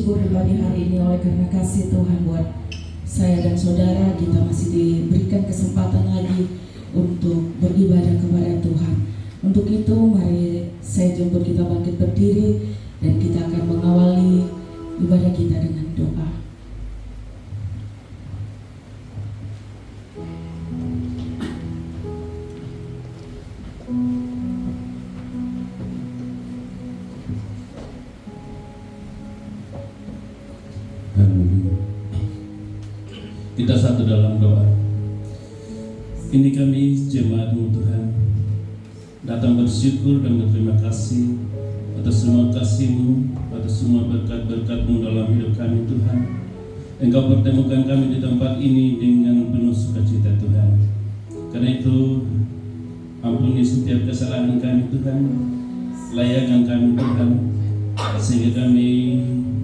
bersyukur di pagi hari ini oleh karena kasih Tuhan buat saya dan saudara. Kita masih diberikan kesempatan lagi untuk beribadah kepada Tuhan. Untuk itu mari saya jemput kita bangkit berdiri dan kita akan mengawali ibadah kita dengan doa. Kita satu dalam doa. Ini kami jemaat-Mu Tuhan, datang bersyukur dan berterima kasih atas semua kasih-Mu, atas semua berkat-berkat-Mu dalam hidup kami Tuhan. Engkau pertemukan kami di tempat ini dengan penuh sukacita Tuhan. Karena itu ampuni setiap kesalahan kami Tuhan, layakkan kami Tuhan, sehingga kami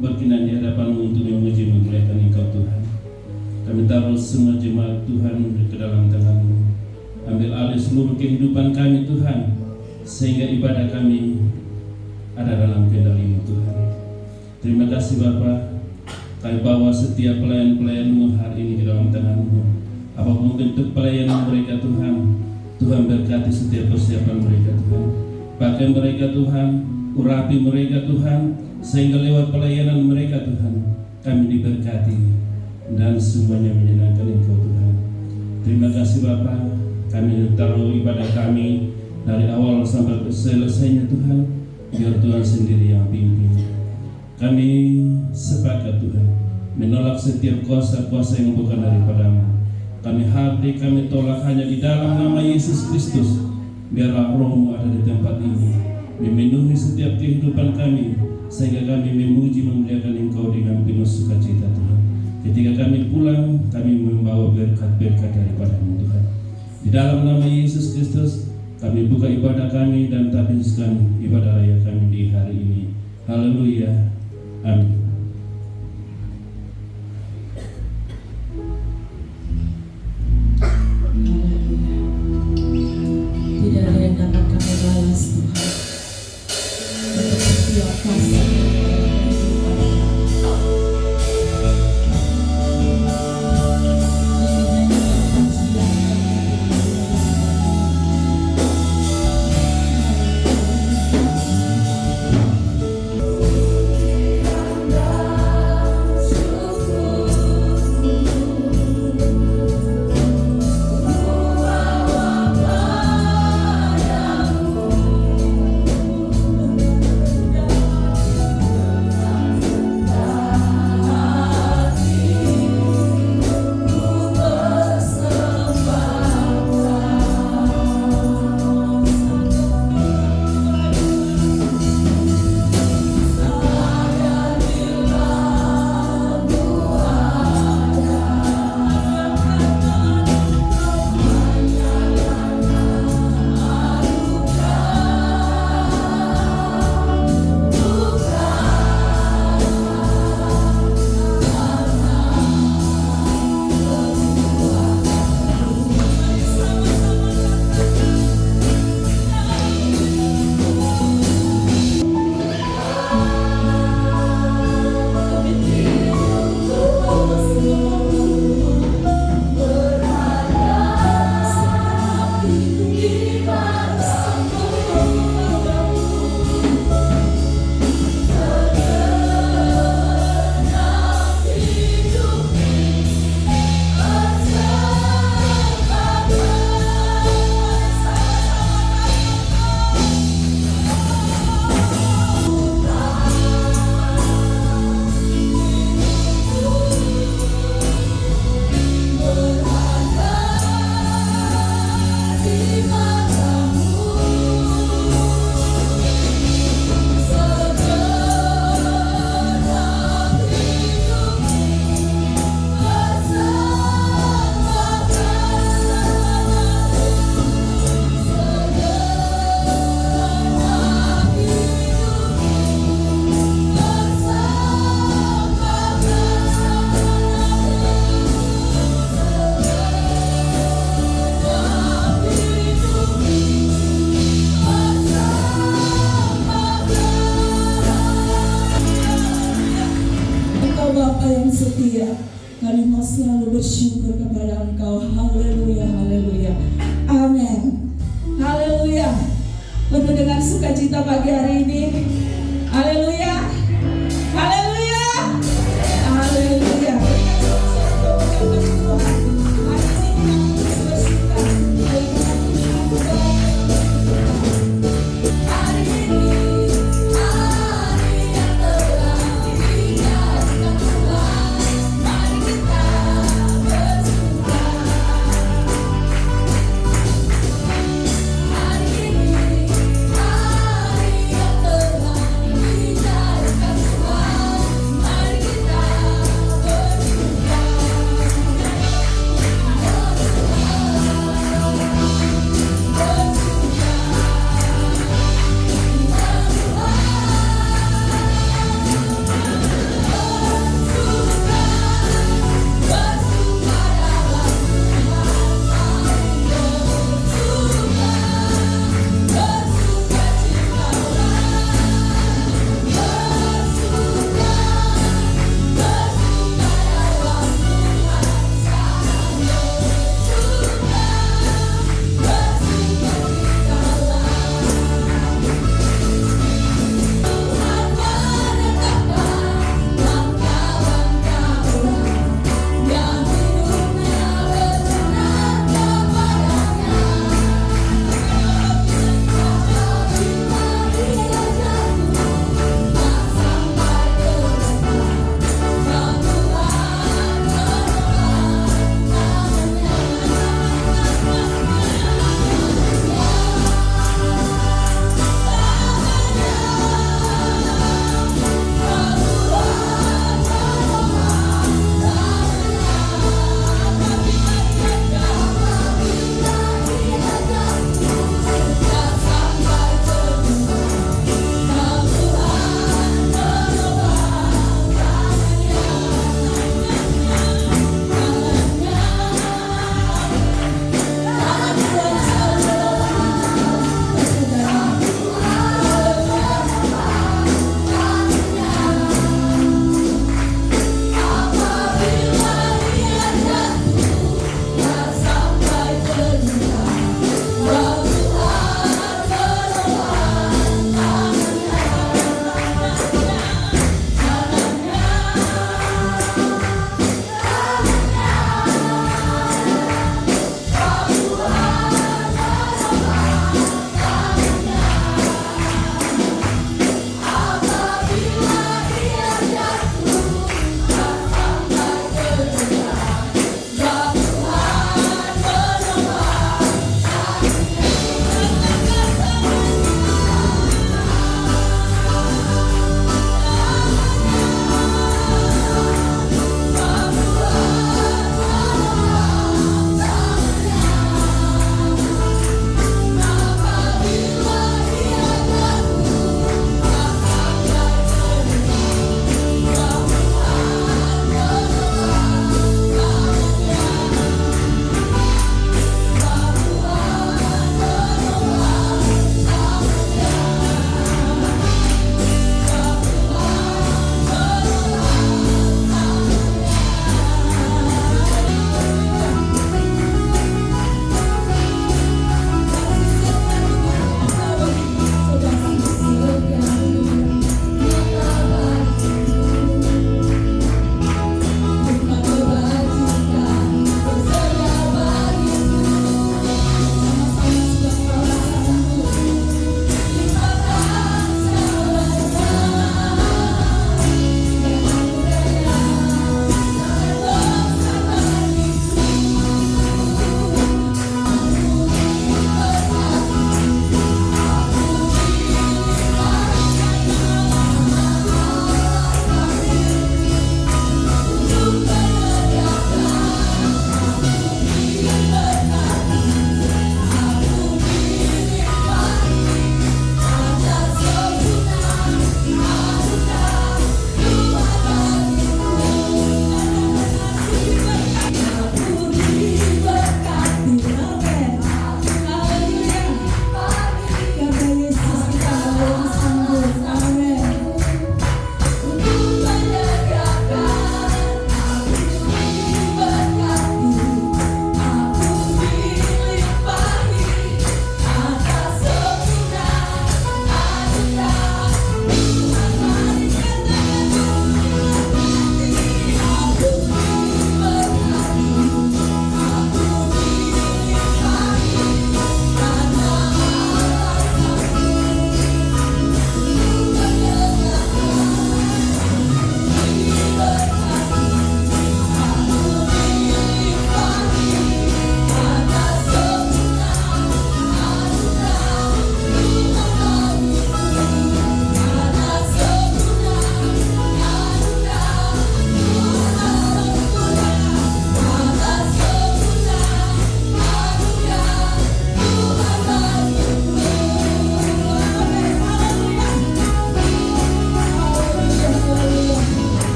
berkenan di hadapan-Mu untuk memuji memuliakan Engkau Tuhan. Kami taruh semua jemaat Tuhan ke dalam tangan-Mu. Ambil alih seluruh kehidupan kami Tuhan, sehingga ibadah kami ada dalam kendali-Mu Tuhan. Terima kasih Bapa. Kami bawa setiap pelayan-pelayan-Mu hari ini ke dalam tangan-Mu. Apapun bentuk pelayanan mereka Tuhan, Tuhan berkati setiap persiapan mereka Tuhan. Pakai mereka Tuhan, urapi mereka Tuhan, sehingga lewat pelayanan mereka Tuhan, kami diberkati dan semuanya menyenangkan Engkau Tuhan. Terima kasih Bapa. Kami taruh ibadah kami dari awal sampai selesainya Tuhan, biar Tuhan sendiri yang pimpin. Kami sepakat Tuhan menolak setiap kuasa-kuasa yang bukan daripada-Mu. Kami hadir, kami tolak hanya di dalam nama Yesus Kristus. Biarlah Roh-Mu ada di tempat ini, memenuhi setiap kehidupan kami, sehingga kami memuji memuliakan Engkau dengan penuh sukacita Tuhan. Ketika kami pulang, kami membawa berkat-berkat daripada-Mu Tuhan. Di dalam nama Yesus Kristus, kami buka ibadah kami dan tabiskan ibadah raya kami di hari ini. Haleluya. Amin. Tidak ada yang dapat kami balas Tuhan untuk setiap kasih. Thank Kami mau selalu bersyukur kepada Engkau. Haleluya, haleluya. Amin. Haleluya. Penuh dengan sukacita pagi hari ini. Haleluya. Haleluya. Haleluya. Hari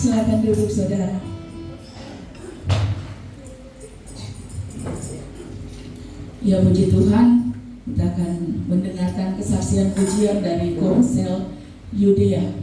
Silakan duduk saudara. Ya puji Tuhan, kita akan mendengarkan kesaksian pujian dari Korsel Yudea.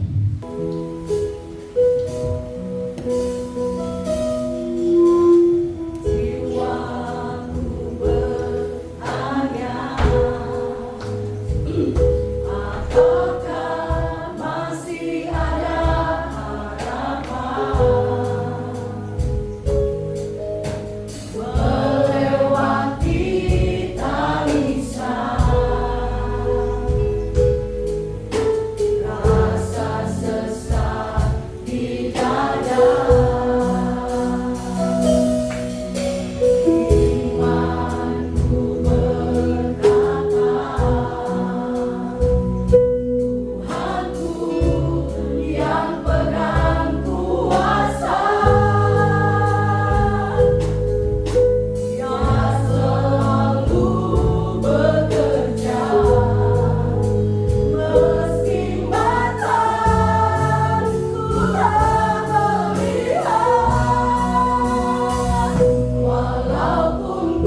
Walaupun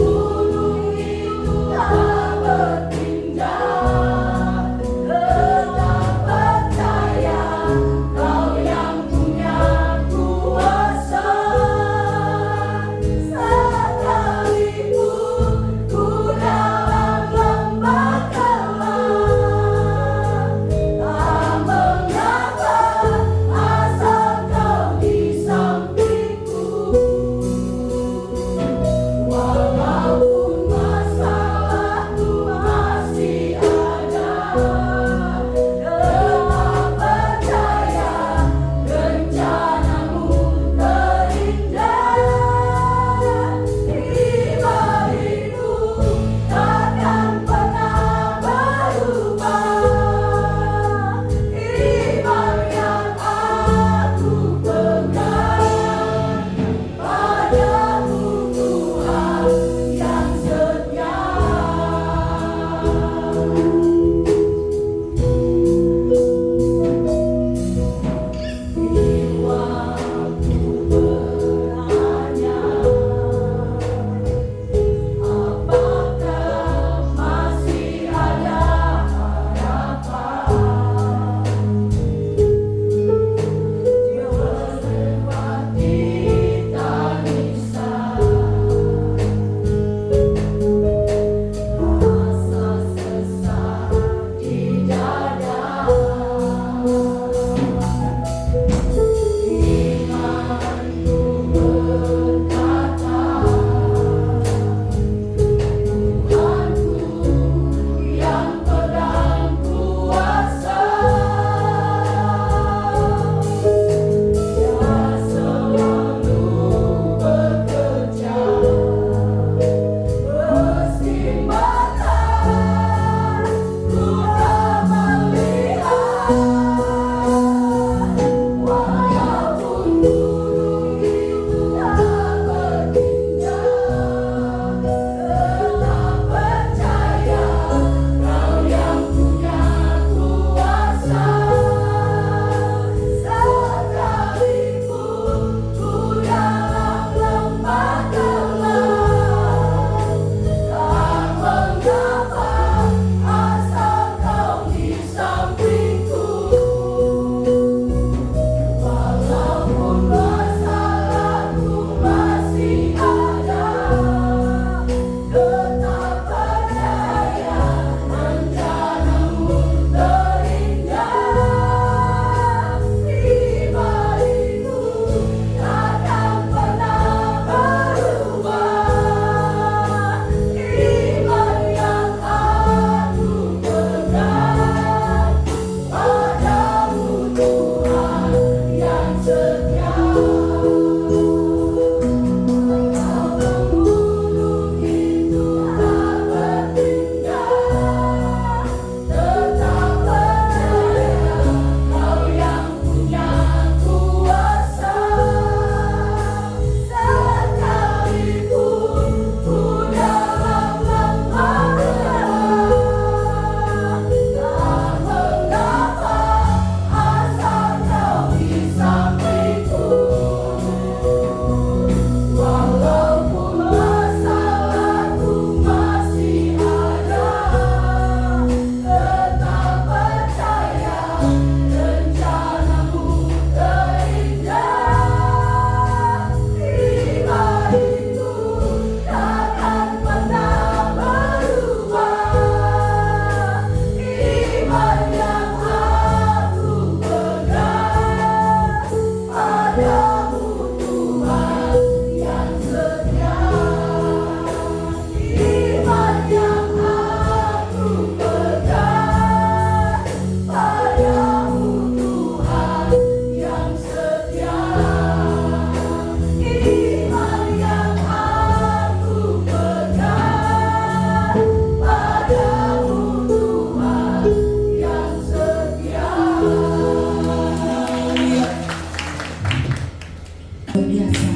biasa.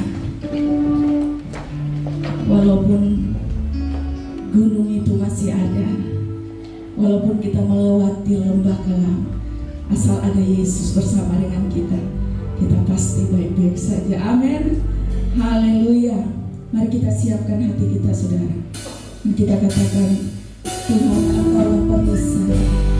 Walaupun gunung itu masih ada, walaupun kita melewati lembah kelam, asal ada Yesus bersama dengan kita, kita pasti baik-baik saja. Amin. Haleluya. Mari kita siapkan hati kita, saudara. Dan kita katakan, Tuhan, Engkaulah pemisah.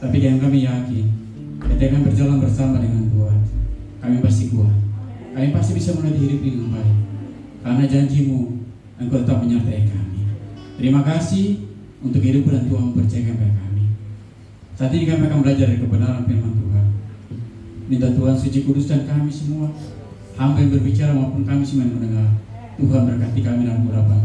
Tapi yang kami yakin, ketika kami berjalan bersama dengan Tuhan, kami pasti kuat. Kami pasti bisa melalui hidup dengan baik. Karena janji-Mu, Engkau tetap menyertai kami. Terima kasih untuk kehidupan dan Tuhan mempercayakan kepada kami. Saat ini kami akan belajar dari kebenaran firman Tuhan. Minta Tuhan suci kuduskan kami semua, hamba yang berbicara maupun kami semua yang mendengar. Tuhan berkati kami dalam urapan,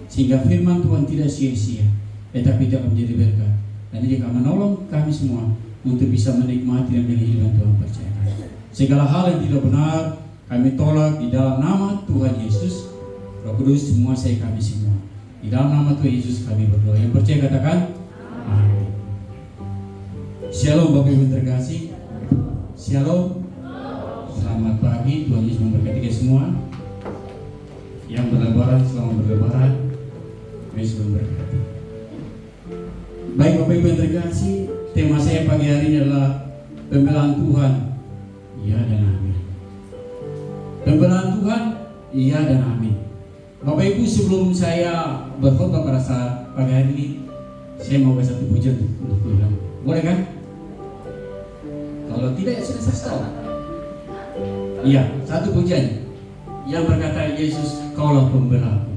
sehingga firman Tuhan tidak sia-sia, tetapi dapat menjadi berkat. Dan Dia akan menolong kami semua untuk bisa menikmati dan kehidupan Tuhan percayakan. Segala hal yang tidak benar kami tolak di dalam nama Tuhan Yesus. Roh Kudus menguasai kami semua. Di dalam nama Tuhan Yesus kami berdoa. Yang percaya katakan amin. Shalom Bapak Ibu terkasih. Shalom. Selamat pagi, Tuhan Yesus memberkati kita semua. Yang berlebaran selamat berlebaran. Tuhan Yesus memberkati. Baik Bapak Ibu yang terkasih, tema saya pagi hari ini adalah pembelaan Tuhan, iya dan amin. Pembelaan Tuhan, iya dan amin. Bapak Ibu, sebelum saya berkhotbah pada saat pagi hari ini, saya mau kasih satu pujian untuk Tuhan. Boleh kan? Kalau tidak ya sudah saya stop. Iya, satu pujian yang berkata, Yesus, Kaulah pembelaku.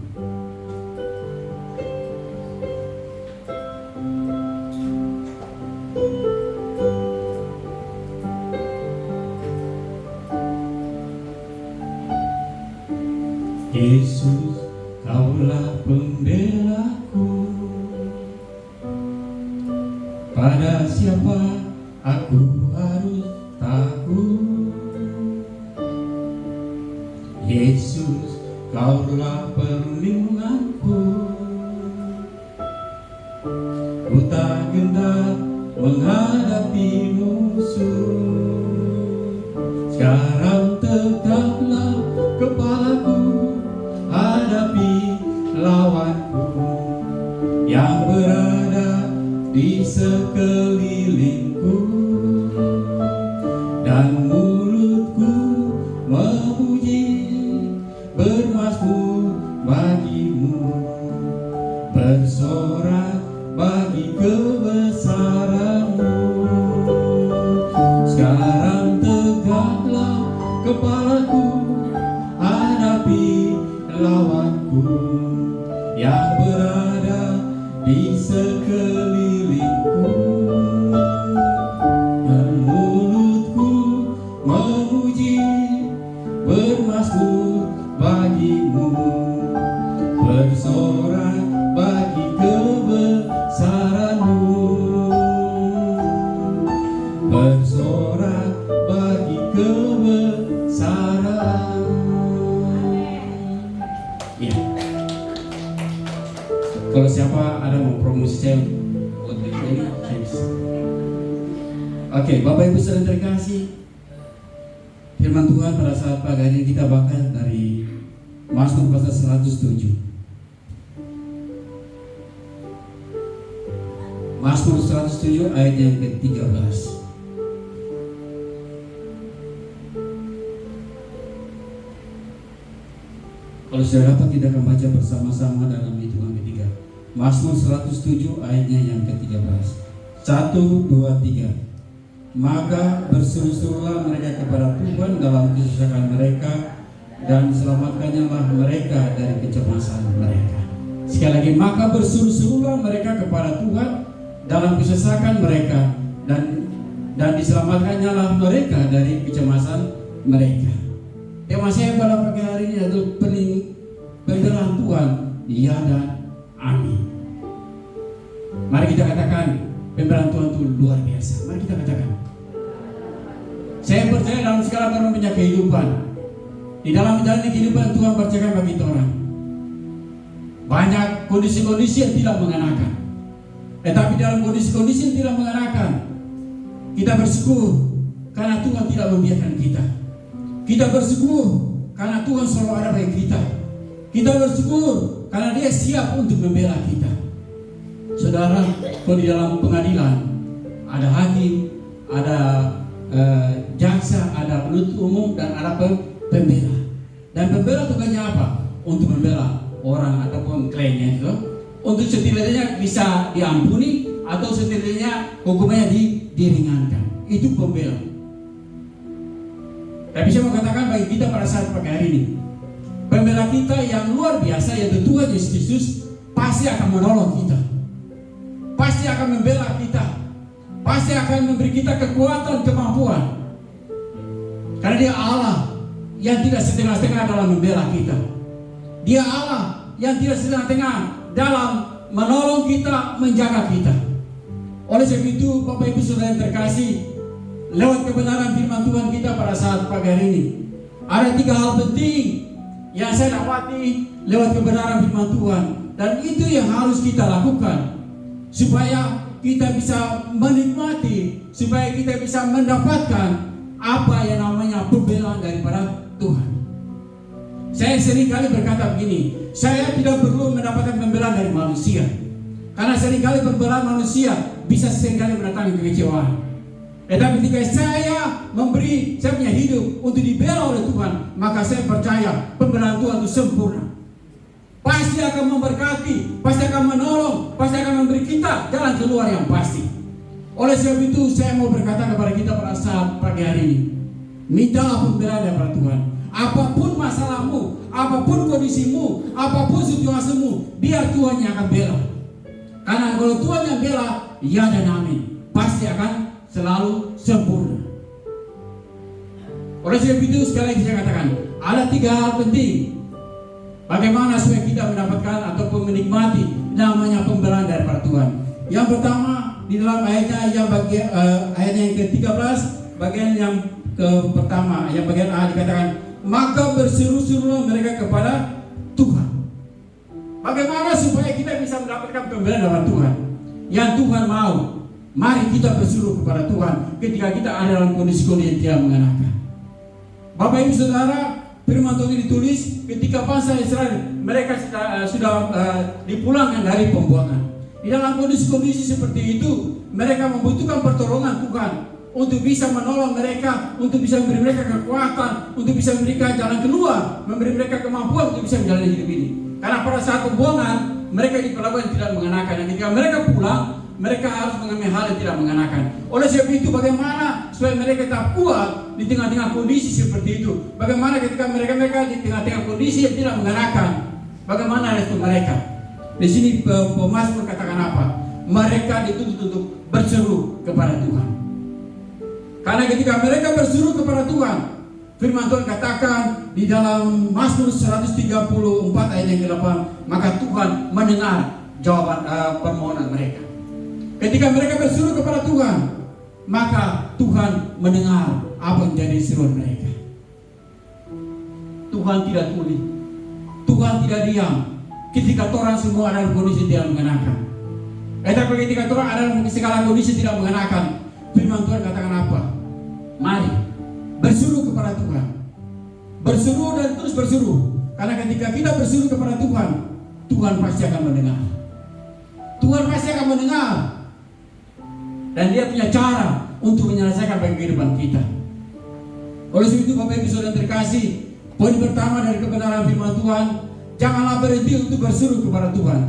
Yesus, Kaulah pembelaku. Pada siapa aku harus takut? Yesus, Kaulah perlindunganku. Ku tak gentar menghadapi musuh. Sekarang tegaklah kepalaku, hadapi lawanku yang berada di sekelilingku, dan mulutku memuji bermazmur bagimu, bersorak bagi kebesaranmu. Sekarang tegaklah kepalaku, hadapi lawanku yang berada di sekelilingku, dan mulutku memuji bermazmur bagimu, bersorak bagi kebesaranmu, bersorak bagi kebesaranmu. Ya. Kalau siapa ada mau promosi saya buat ini, Oke, Bapak Ibu saudara terkasih, firman Tuhan pada saat pagi hari ini kita baca dari Mazmur pasal 107. Mazmur 107 ayat yang ke-13. Kalau sudah dapat kita akan baca bersama-sama dalam hitungan ketiga. Mazmur 107 ayatnya yang ke-13. 1, 2, 3. Maka berseru-serulah mereka kepada Tuhan dalam kesusahan mereka, dan selamatkannya mereka dari kecemasan mereka. Sekali lagi, maka berseru-serulah mereka kepada Tuhan dalam kesesakan mereka, dan diselamatkannya mereka dari kecemasan mereka. Tema saya pada pagi hari ini adalah pembelaan Tuhan, iya dan amin. Mari kita katakan, pembelaan Tuhan itu luar biasa. Mari kita katakan. Saya percaya dalam segala orang punya kehidupan. Di dalam menjalani kehidupan Tuhan percayakan bagi kita orang. Banyak kondisi-kondisi yang tidak mengenakan. Tetapi dalam kondisi-kondisi yang tidak mengenakan, kita bersyukur karena Tuhan tidak membiarkan kita. Kita bersyukur karena Tuhan selalu ada bagi kita. Kita bersyukur karena Dia siap untuk membela kita. Saudara, kalau di dalam pengadilan ada hakim, ada jaksa, ada penuntut umum, dan ada pembela. Dan pembela tugasnya apa? Untuk membela orang ataupun kliennya itu, untuk setidaknya bisa diampuni atau setidaknya hukumannya diringankan. Itu pembela. Tapi saya mau katakan bagi kita pada saat pagi hari ini, pembela kita yang luar biasa yaitu Tuhan Yesus Kristus pasti akan menolong kita, pasti akan membela kita, pasti akan memberi kita kekuatan, kemampuan. Karena Dia Allah yang tidak setengah-setengah dalam membela kita. Dia Allah yang tidak setengah-setengah dalam menolong kita, menjaga kita. Oleh sebab itu, Bapak Ibu Saudara yang terkasih, lewat kebenaran firman Tuhan kita pada saat pagi hari ini, ada 3 hal penting yang saya dapati lewat kebenaran firman Tuhan, dan itu yang harus kita lakukan supaya kita bisa menikmati, supaya kita bisa mendapatkan apa yang namanya pembelaan daripada Tuhan. Saya seringkali berkata begini, saya tidak perlu mendapatkan pembelaan dari manusia, karena seringkali pembelaan manusia bisa seringkali mendatangkan kekecewaan. Tetapi ketika saya punya hidup untuk dibela oleh Tuhan, maka saya percaya pembelaan Tuhan itu sempurna. Pasti akan memberkati, pasti akan menolong, pasti akan memberi kita jalan keluar yang pasti. Oleh sebab itu saya mau berkata kepada kita pada saat pagi hari ini, mintalah pembelaan daripada Tuhan. Apapun masalahmu, apapun kondisimu, apapun situasimu, biar Tuhan yang akan bela. Karena kalau Tuhan yang bela, ya dan amin, pasti akan selalu sempurna. Oleh sebab itu sekali lagi saya katakan, ada 3 hal penting bagaimana supaya kita mendapatkan ataupun menikmati namanya pembelaan daripada Tuhan. Yang pertama di dalam ayatnya ayatnya yang ke-13, bagian yang pertama, yang bagian A dikatakan, maka berseru-serulah mereka kepada Tuhan. Bagaimana supaya kita bisa mendapatkan pembelaan dari Tuhan? Yang Tuhan mau, mari kita berseru kepada Tuhan ketika kita ada dalam kondisi-kondisi yang tidak mengenakan. Bapak Ibu Saudara, firman Tuhan ditulis ketika bangsa Israel mereka sudah dipulangkan dari pembuangan. Di dalam kondisi-kondisi seperti itu, mereka membutuhkan pertolongan Tuhan untuk bisa menolong mereka, untuk bisa memberi mereka kekuatan, untuk bisa memberikan jalan keluar, memberi mereka kemampuan untuk bisa menjalani hidup ini. Karena pada saat pembuangan, mereka di pelabuhan tidak mengenakan, dan ketika mereka pulang, mereka harus mengambil hal yang tidak mengenakan. Oleh sebab itu, bagaimana supaya mereka tetap kuat di tengah-tengah kondisi seperti itu? Bagaimana ketika mereka di tengah-tengah kondisi yang tidak mengenakan? Bagaimana respon mereka? Di sini pemazmur katakan apa? Mereka dituntut untuk berseru kepada Tuhan. Karena ketika mereka berseru kepada Tuhan, firman Tuhan katakan di dalam Mazmur 134 ayat yang ke-8, maka Tuhan mendengar jawaban permohonan mereka. Ketika mereka berseru kepada Tuhan, maka Tuhan mendengar apa yang jadi seruan mereka. Tuhan tidak tuli, Tuhan tidak diam ketika orang semua ada dalam kondisi tidak mengenakan. Tetapi ketika orang ada dalam segala kondisi tidak mengenakan, firman Tuhan katakan apa? Mari berseru kepada Tuhan, berseru dan terus berseru. Karena ketika kita berseru kepada Tuhan, Tuhan pasti akan mendengar. Tuhan pasti akan mendengar, dan Dia punya cara untuk menyelesaikan bagi kehidupan kita. Oleh sebab itu Bapak Ibu Saudara terkasih, poin pertama dari kebenaran firman Tuhan, janganlah berhenti untuk berseru kepada Tuhan.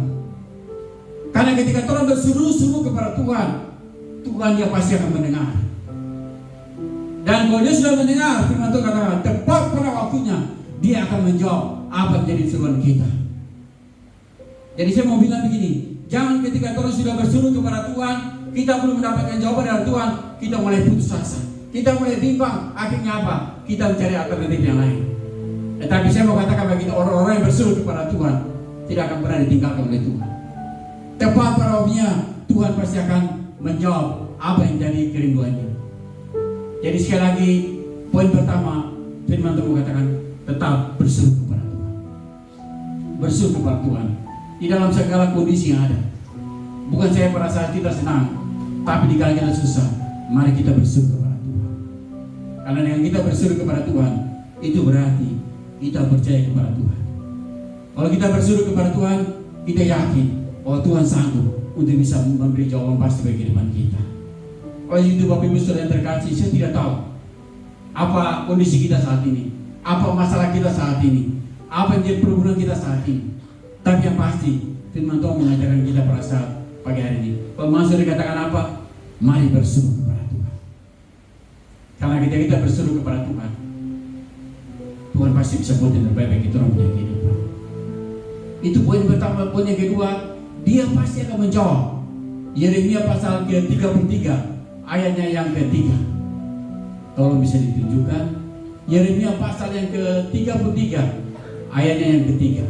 Karena ketika orang berseru-seru kepada Tuhan, Tuhan Dia pasti akan mendengar. Dan kalau Dia sudah mendengar, firman Tuhan katakan tepat pada waktunya Dia akan menjawab apa yang jadi seruan kita. Jadi saya mau bilang begini, jangan ketika orang sudah berseru kepada Tuhan, kita belum mendapatkan jawaban dari Tuhan, kita mulai putus asa, kita mulai bimbang. Akhirnya apa? Kita mencari alternatif yang lain. Tetapi saya mau katakan bagi orang-orang yang berseru kepada Tuhan, tidak akan pernah ditinggalkan oleh Tuhan. Tepat pada waktunya Tuhan pasti akan menjawab apa yang jadi kerinduannya. Jadi sekali lagi, poin pertama firman Tuhan katakan tetap berseru kepada Tuhan. Berseru kepada Tuhan di dalam segala kondisi yang ada. Bukan saya pada saat kita senang, tapi di kala kita susah, mari kita berseru kepada Tuhan. Karena dengan kita berseru kepada Tuhan, itu berarti kita percaya kepada Tuhan. Kalau kita berseru kepada Tuhan, kita yakin bahwa Tuhan sanggup untuk bisa memberi jawaban pasti bagi kehidupan kita. Oleh itu Bapak Ibu Saudara yang terkasih, saya tidak tahu apa kondisi kita saat ini, apa masalah kita saat ini, apa yang jadi pergumulan kita saat ini. Tapi yang pasti firman Tuhan mengajarkan kita pada saat pagi hari ini. Pemasmur dikatakan apa? Mari berseru kepada Tuhan. Karena kita berseru kepada Tuhan, Tuhan pasti bisa buat yang terbaik bagi kita orang punya kehidupan. Itu poin pertama. Poin yang kedua, Dia pasti akan menjawab. Yeremia pasal ke-33 ayatnya yang ketiga. Tolong bisa ditunjukkan. Yeremia pasal yang ke-33 ayatnya yang ketiga.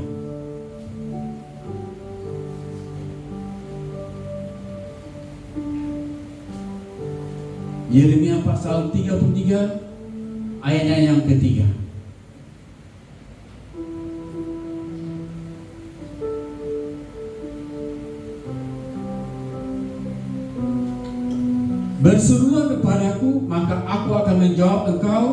Yeremia pasal 33 ayatnya yang ketiga. Berserulah kepadaku, maka aku akan menjawab engkau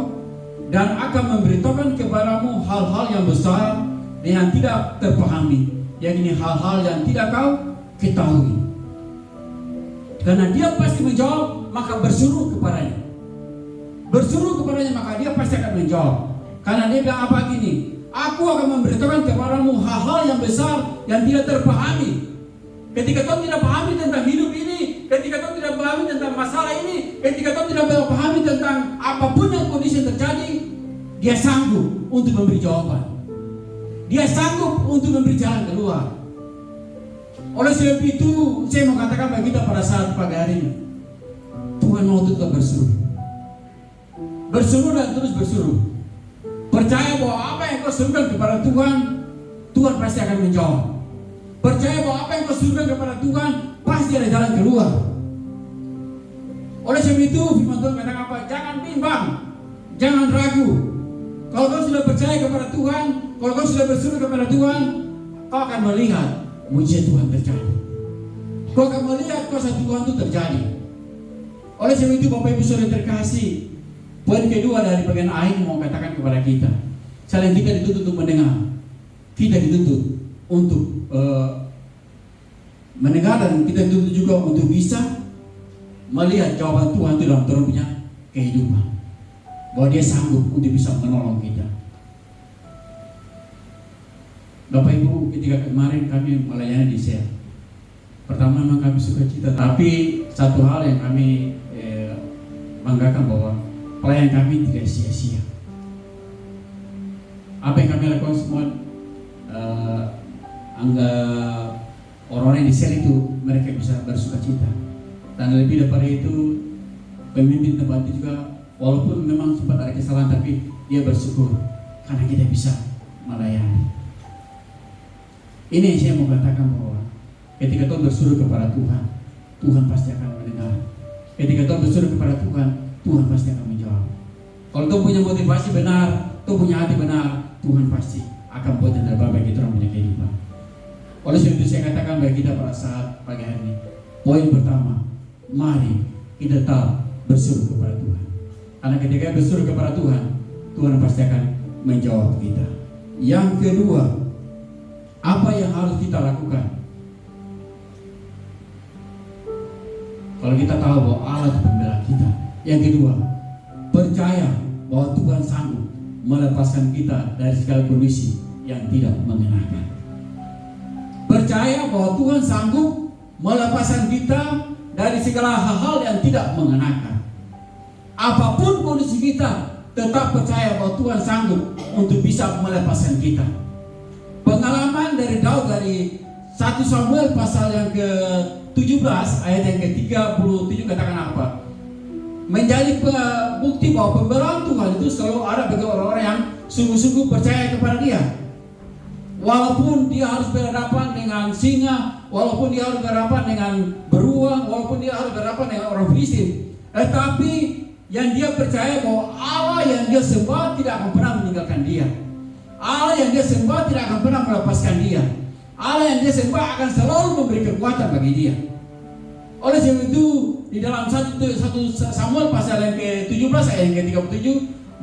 dan akan memberitakan kepadamu hal-hal yang besar dan yang tidak terpahami, yakni hal-hal yang tidak kau ketahui. Karena Dia pasti menjawab, maka berseru kepadanya. Berseru kepadanya, maka Dia pasti akan menjawab. Karena Dia bilang apa gini, aku akan memberitakan kepadamu hal-hal yang besar yang tidak terpahami. Ketika kau tidak pahami tentang hidup ini, ketika kau tidak pahami tentang masalah ini, ketika kau tidak pahami tentang apapun yang kondisi yang terjadi, Dia sanggup untuk memberi jawaban. Dia sanggup untuk memberi jalan keluar. Oleh sebab itu, saya mau katakan bagi kita pada saat pagi hari ini, Tuhan mau tetap berseru. Berseru dan terus berseru. Percaya bahwa apa yang kau serukan kepada Tuhan, Tuhan pasti akan menjawab. Percaya bahwa apa yang kau serukan kepada Tuhan, pasti ada jalan keluar. Oleh sebab itu, firman Tuhan katakan apa? Jangan bimbang, jangan ragu. Kalau kau sudah percaya kepada Tuhan, kalau kau sudah berseru kepada Tuhan, kau akan melihat mujizat Tuhan terjadi. Kau akan melihat kuasa Tuhan itu terjadi. Oleh sebab itu, Bapak Ibu Saudara terkasih, poin kedua dari bagian akhir mau katakan kepada kita, selain kita dituntut untuk mendengar, kita dituntut untuk mendengar, dan kita dituntut juga untuk bisa melihat jawaban Tuhan itu dalam Tuhan punya kehidupan, bahwa Dia sanggup untuk bisa menolong kita. Bapak Ibu, ketika kemarin kami melayani di SEA, pertama memang kami suka cita, tapi satu hal yang kami banggakan bahwa pelayan kami tidak sia-sia. Apa yang kami lakukan semua, orang-orang yang di SEA itu mereka bisa bersuka cita. Dan lebih daripada itu, pemimpin tempat itu juga walaupun memang sempat ada kesalahan, tapi dia bersyukur karena kita bisa melayani. Ini yang saya mau katakan, bahwa ketika Tuhan berseru kepada Tuhan, Tuhan pasti akan mendengar. Ketika Tuhan berseru kepada Tuhan, Tuhan pasti akan menjawab. Kalau Tuhan punya motivasi benar, Tuhan punya hati benar, Tuhan pasti akan buat yang terbaik bagi kita orang punya kehidupan. Oleh sebab itu saya katakan bagi kita pada saat pagi hari ini, poin pertama, mari kita tetap berseru kepada Tuhan. Karena ketika berseru kepada Tuhan, Tuhan pasti akan menjawab kita. Yang kedua, apa yang harus kita lakukan? Kalau kita tahu bahwa Allah itu pembela kita. Yang kedua, percaya bahwa Tuhan sanggup melepaskan kita dari segala kondisi yang tidak mengenakan. Percaya bahwa Tuhan sanggup melepaskan kita dari segala hal-hal yang tidak mengenakan. Apapun kondisi kita, tetap percaya bahwa Tuhan sanggup untuk bisa melepaskan kita. Pengalaman dari Daud dari 1 Samuel pasal yang ke-17 ayat yang ke-37 katakan apa? Menjadi bukti bahwa pembelaan Tuhan itu selalu ada bagi orang-orang yang sungguh-sungguh percaya kepada Dia. Walaupun dia harus berhadapan dengan singa, walaupun dia harus berhadapan dengan beruang, walaupun dia harus berhadapan dengan orang Filistin, tetapi yang dia percaya bahwa Allah yang dia sembah tidak akan pernah meninggalkan dia. Allah yang dia sembah tidak akan pernah melepaskan dia. Allah yang dia sembah akan selalu memberi kekuatan bagi dia. Oleh sebab itu, di dalam 1 Samuel pasal yang ke-17 ayat yang ke-37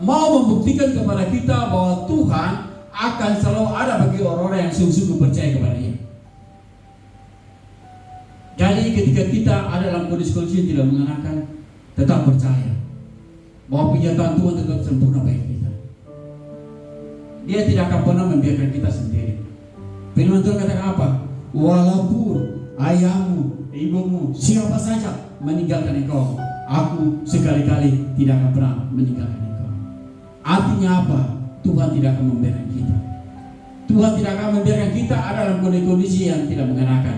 mau membuktikan kepada kita bahwa Tuhan akan selalu ada bagi orang-orang yang sungguh-sungguh percaya kepada Dia. Jadi ketika kita ada dalam kondisi-kondisi yang tidak mengenakan, tetap percaya bahwa penyertaan Tuhan tetap sempurna bagi kita. Dia tidak akan pernah membiarkan kita sendiri. Firman Tuhan katakan apa? Walaupun ayahmu, ibumu, siapa saja meninggalkan engkau, aku sekali-kali tidak akan pernah meninggalkan engkau. Artinya apa? Tuhan tidak akan membiarkan kita. Tuhan tidak akan membiarkan kita ada dalam kondisi yang tidak mengenakan.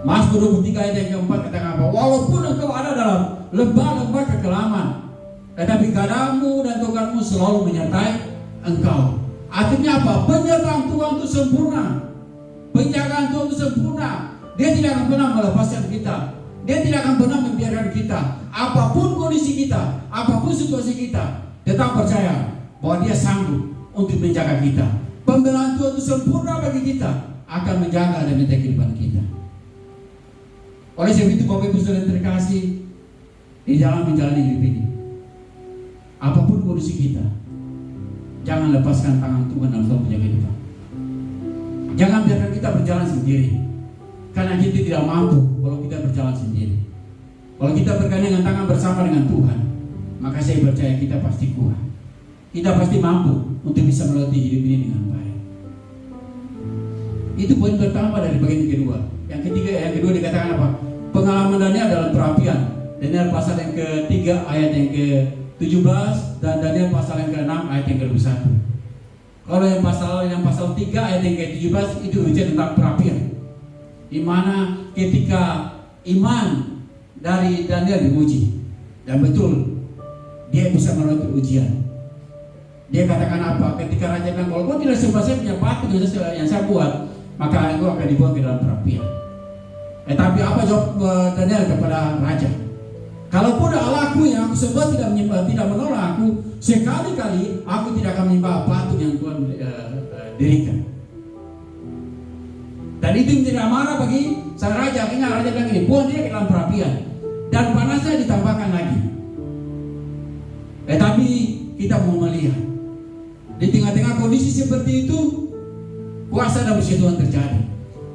Mazmur 23 ayat yang keempat katakan apa? Walaupun engkau ada dalam lembah-lembah kekelaman, tetapi gadamu dan tokanmu selalu menyertai engkau. Artinya apa? Penyertaan Tuhan itu sempurna. Penjagaan Tuhan itu sempurna. Dia tidak akan pernah melepaskan kita. Dia tidak akan pernah membiarkan kita. Apapun kondisi kita, apapun situasi kita, tetap percaya bahwa Dia sanggup untuk menjaga kita. Pembelaan Tuhan itu sempurna bagi kita, akan menjaga dan menjaga kehidupan kita. Oleh sebab itu Bapak Ibu Saudara terkasih, di dalam menjalani hidup ini, apapun kondisi kita, jangan lepaskan tangan Tuhan dalam menjaga kehidupan. Jangan biarkan kita berjalan sendiri, karena kita tidak mampu kalau kita berjalan sendiri. Kalau kita bergandengan tangan bersama dengan Tuhan, maka saya percaya kita pasti kuat. Kita pasti mampu untuk bisa melewati hidup ini dengan baik. Itu poin pertama dari bagian kedua. Yang kedua dikatakan apa? Pengalaman Daniel dalam perapian. Daniel pasal yang ketiga ayat yang ke-17 dan Daniel pasal yang ke-6 ayat yang ke-21. Kalau yang pasal 3 ayat yang ke-17 itu bicara tentang perapian, di mana ketika iman dari Daniel diuji, dan betul dia bisa melalui ujian. Dia katakan apa? Ketika raja bilang, kalau kau tidak sembah saya punya patung yang saya buat, maka engkau akan dibuang ke dalam perapian. Tapi apa jawab Daniel kepada raja? Kalaupun Allahku yang aku sembah tidak menolak aku, sekali-kali aku tidak akan menyembah patung yang Tuhan dirikan. Dan itu menjadi amarah bagi sang raja. Akhirnya raja bilang ini, buang dia ke dalam perapian, dan panasnya ditambahkan lagi. Tapi kita mau melihat di tengah-tengah kondisi seperti itu, kuasa dan persekutuan terjadi.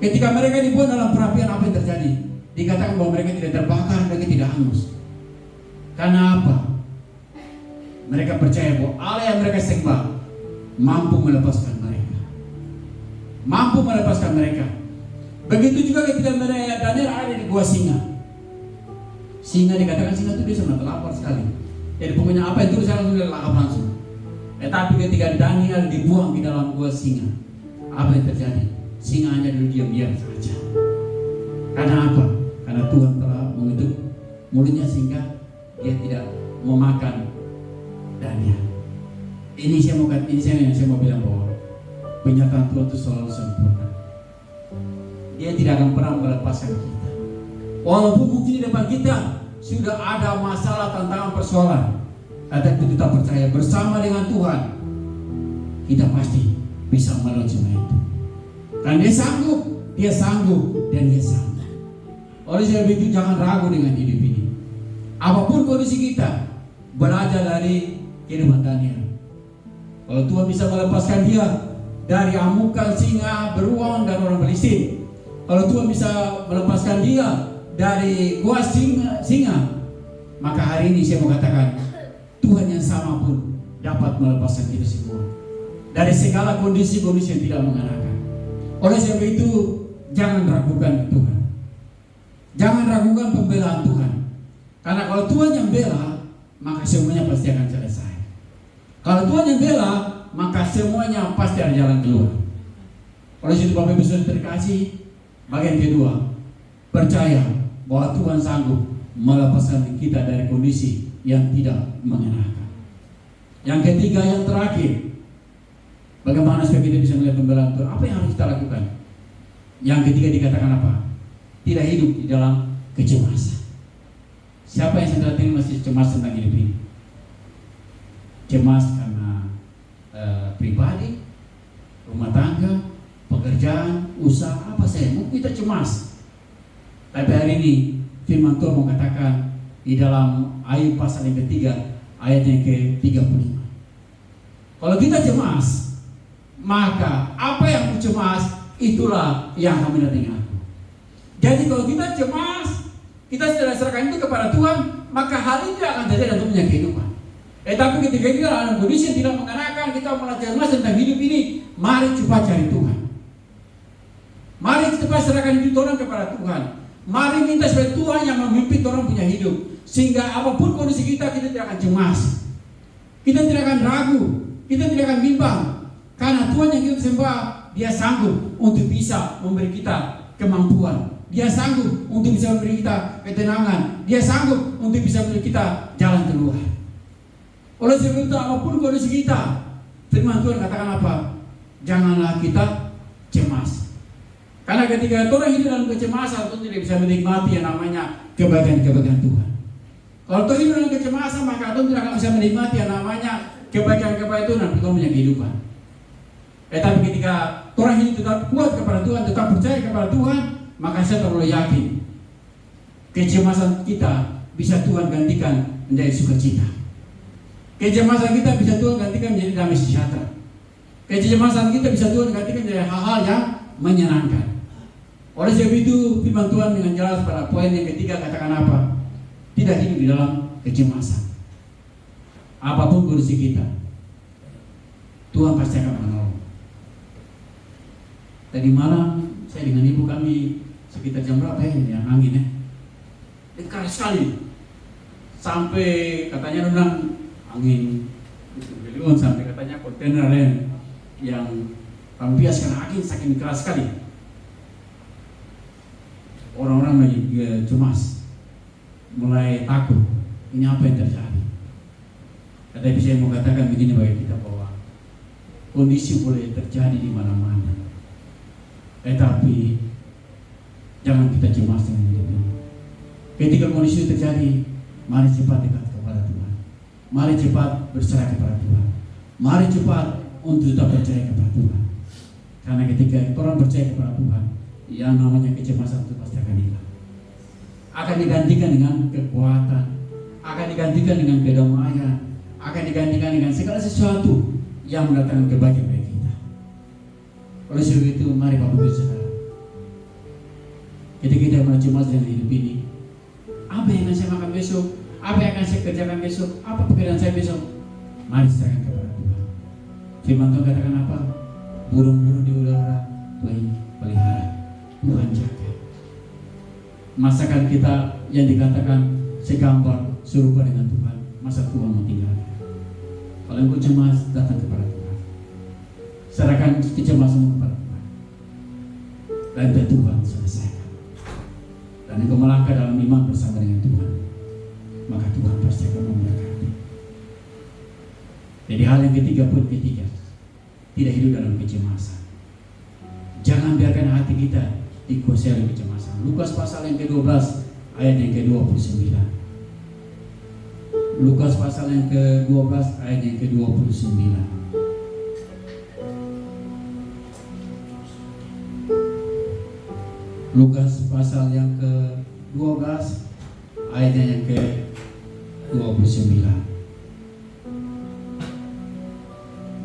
Ketika mereka dibuang dalam perapian, apa yang terjadi? Dikatakan bahwa mereka tidak terbakar, mereka tidak hangus. Karena apa? Mereka percaya bahwa Allah yang mereka sembah mampu melepaskan mereka. Mampu melepaskan mereka. Begitu juga ketika Daniel ada di gua singa. Singa dikatakan singa itu dia sangat lapar sekali. Jadi pokoknya apa yang terus langsung dia lakap langsung. Tetapi ketika Daniel dibuang di dalam gua singa, apa yang terjadi? Singa hanya dulu diam-diam saja. Karena apa? Karena Tuhan telah menutup mulutnya sehingga dia tidak memakan Daniel. Ini saya mau bilang bahwa penyertaan Tuhan itu selalu sempurna. Dia tidak akan pernah melepaskan kita. Walaupun mungkin di depan kita sudah ada masalah, tantangan, persoalan, tetapi kita percaya bersama dengan Tuhan kita pasti bisa melalui semua itu. Karena Dia sanggup dan Dia sanggup. Oleh sebab itu jangan ragu dengan hidup ini. Apapun kondisi kita, belajar dari kehidupan Daniel. Kalau Tuhan bisa melepaskan dia dari amukan singa, beruang, dan orang Filistin, kalau Tuhan bisa melepaskan dia dari gua singa, maka hari ini saya mau katakan Tuhan yang sama pun dapat melepaskan kita semua dari segala kondisi-kondisi yang tidak mengenakan. Oleh sebab itu jangan ragukan Tuhan, jangan ragukan pembelaan Tuhan. Karena kalau Tuhan yang bela, maka semuanya pasti akan selesai. Kalau Tuhan yang bela, maka semuanya pasti ada jalan keluar. Oleh itu Bapak Ibu Saudara terkasih, bagian kedua, percaya bahwa Tuhan sanggup melepaskan kita dari kondisi yang tidak mengenakan. Yang ketiga, yang terakhir, bagaimana supaya kita bisa melihat pembelaan Tuhan? Apa yang harus kita lakukan? Yang ketiga dikatakan apa? Tidak hidup di dalam kecemasan. Siapa yang saat ini masih cemas tentang hidup ini? Cemas karena pribadi, rumah tangga, pekerjaan, usaha, apa saja. Mungkin kita cemas. Tapi hari ini firman Tuhan mengatakan di dalam Ayub pasal yang ketiga ayat yang ke-35. Kalau kita cemas, maka apa yang aku cemas itulah yang akan mendatangi aku. Jadi kalau kita cemas, kita sudah serahkan itu kepada Tuhan, maka hal itu akan terjadi dalam punya kehidupan. Tapi ketika kita dalam kondisi yang tidak mengenakan, kita mulai cemas tentang hidup ini, mari cepat cari Tuhan. Mari cepat serahkan hidup Tuhan kepada Tuhan. Mari minta supaya Tuhan yang memimpin orang punya hidup, sehingga apapun kondisi kita tidak akan cemas, kita tidak akan ragu, kita tidak akan bimbang, karena Tuhan yang kita sembah, Dia sanggup untuk bisa memberi kita kemampuan, Dia sanggup untuk bisa memberi kita ketenangan, Dia sanggup untuk bisa memberi kita jalan keluar. Oleh sebab itu, apapun kondisi kita, firman Tuhan katakan apa? Janganlah kita cemas. Karena ketika orang hidup dalam kecemasan, itu tidak bisa menikmati yang namanya kebaikan-kebaikan Tuhan. Kalau orang hidup dalam kecemasan, maka orang tidak akan bisa menikmati yang namanya kebaikan-kebaikan Tuhan dalam punya kehidupan. Tapi ketika orang hidup tetap kuat kepada Tuhan, tetap percaya kepada Tuhan, maka saya terlalu yakin kecemasan kita bisa Tuhan gantikan menjadi sukacita. Kecemasan kita bisa Tuhan gantikan menjadi damai sejahtera. Kecemasan kita bisa Tuhan gantikan menjadi hal-hal yang menyenangkan. Oleh sebab itu, firman Tuhan dengan jelas pada poin yang ketiga katakan apa? Tidak hidup di dalam kecemasan. Apapun kondisi kita, Tuhan pasti akan menolong. Tadi malam saya dengan ibu kami sekitar jam berapa ya, angin ya, dekat sekali, sampai katanya rendang angin beliau sampai katanya kontainer yang rampias karena angin saking keras sekali. Orang-orang lagi cemas, mulai takut, ini apa yang terjadi. Tetapi saya mau katakan begini bagi kita, bahwa kondisi boleh terjadi di mana-mana, tetapi jangan kita cemas dengan hidup ini. Ketika kondisi terjadi, mari cepat dekat kepada Tuhan, mari cepat berserah kepada Tuhan, mari cepat untuk tetap percaya kepada Tuhan. Karena ketika orang percaya kepada Tuhan, yang namanya kecemasan itu pasti akan hilang, akan digantikan dengan kekuatan, akan digantikan dengan kedamaian, akan digantikan dengan segala sesuatu yang mendatangkan kebaikan bagi kita. Oleh sebab itu, mari Bapak Ibu Saudara, ketika kita mulai cemas dengan hidup ini, apa yang akan saya makan besok, apa yang akan saya kerjakan besok, apa pekerjaan saya besok, mari serahkan kepada Tuhan. Firman Tuhan katakan apa? Burung-burung di udara Tuhan pelihara, Tuhan jaga. Masakan kita yang dikatakan segambar serupa dengan Tuhan, masa Tuhan mau tinggalkan? Kalau engkau cemas, datang kepada Tuhan, serahkan kecemasanmu kepada Tuhan, dan Tuhan selesaikan. Dan engkau melangkah dalam iman bersama dengan Tuhan, maka Tuhan pasti akan memberkati. Jadi hal yang ketiga, poin ketiga, tidak hidup dalam kecemasan. Jangan biarkan hati kita dikuasai oleh kecemasan. Lukas pasal yang ke-12 ayat yang ke-29. Lukas pasal yang ke-12 ayat yang ke-29. Lukas pasal yang ke-12 ayat yang ke-29.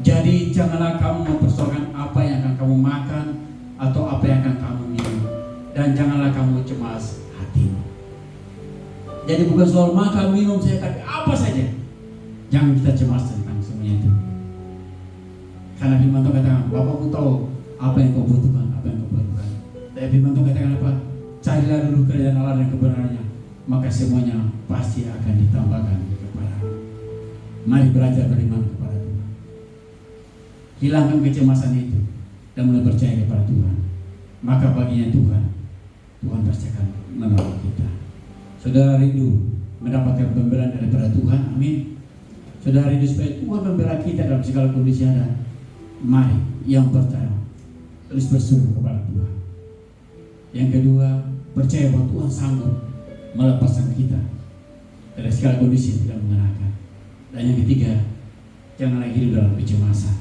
Jadi janganlah kamu mempersoalkan apa yang akan kamu makan atau apa yang akan kamu minum, dan janganlah kamu cemas hatimu. Jadi bukan soal makan minum saya, tapi apa saja, jangan kita cemas tentang semuanya itu. Karena firman Tuhan katakan, Bapakku tahu apa yang kau butuhkan, apa yang kau butuhkan. Tapi firman Tuhan katakan apa? Carilah dulu kerajaan Allah dan kebenarannya, maka semuanya pasti akan ditambahkan kepadamu. Mari belajar beriman kepada Tuhan. Hilangkan kecemasan itu dan mulai percaya kepada Tuhan. Maka baginya Tuhan pasti akan menolong kita. Saudara rindu mendapatkan pembelaan daripada Tuhan, amin. Saudara rindu supaya Tuhan membela kita dalam segala kondisi ada. Mari yang pertama terus berseru kepada Tuhan. Yang kedua, percaya bahwa Tuhan sanggup melepaskan kita dari segala kondisi yang tidak mengenakan. Dan yang ketiga, janganlah hidup dalam kecemasan.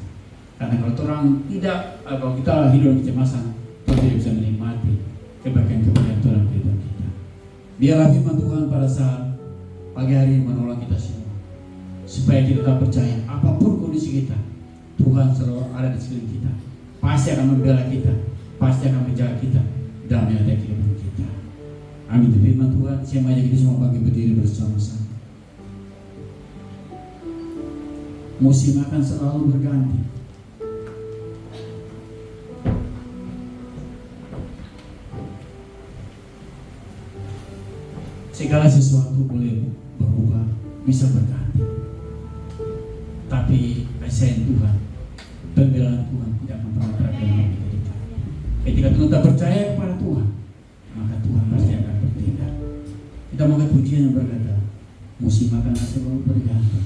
Karena kalau kita hidup dalam kecemasan, kita tidak bisa menikmati kebaikan-kebaikan Tuhan dalam kehidupan kita. Biarlah firman Tuhan pada saat pagi hari ini menolong kita semua, supaya kita tetap percaya apapun kondisi kita, Tuhan selalu ada di sekeliling kita, pasti akan membela kita, pasti akan menjaga kita dalam kehidupan kita. Amin. Firman Tuhan, saya mengajak kita semua bagi berdiri bersama-sama. Musim akan selalu berganti. segala sesuatu boleh berubah, bisa berganti. Tapi kesayangan Tuhan, pembelaan Tuhan tidak akan pernah tergantung di kita. Ketika kita percaya kepada Tuhan, maka Tuhan pasti akan bertindak. Kita mengangkat pujian yang berkata, musim akan selalu berganti.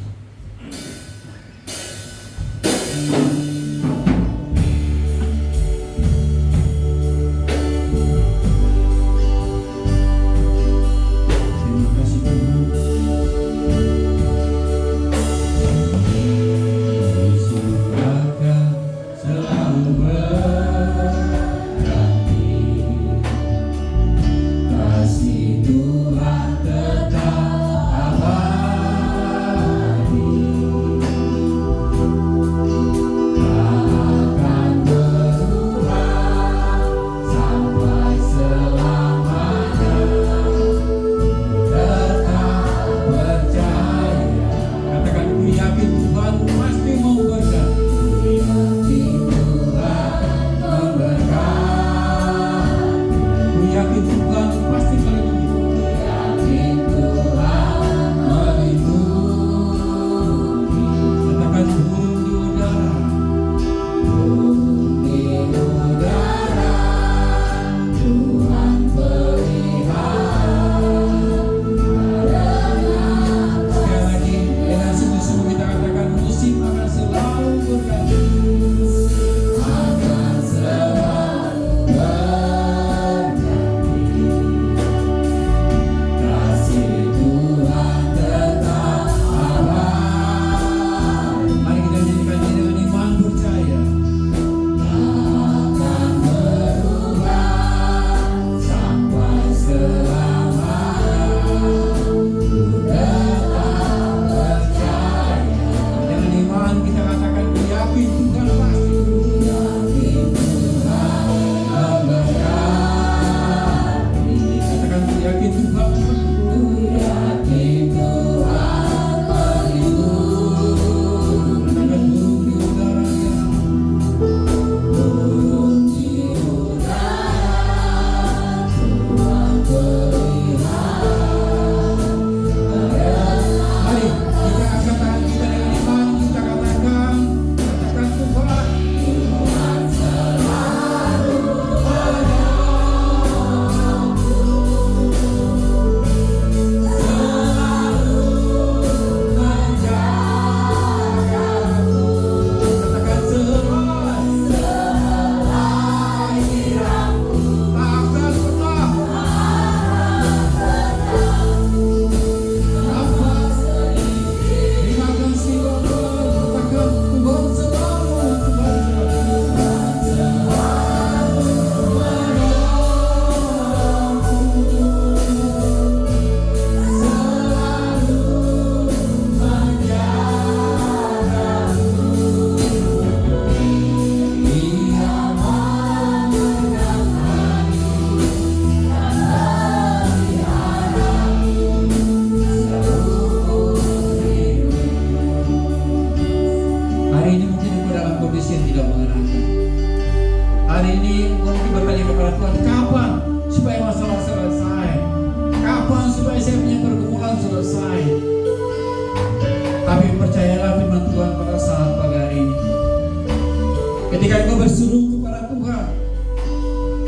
Ketika engkau berseru kepada Tuhan,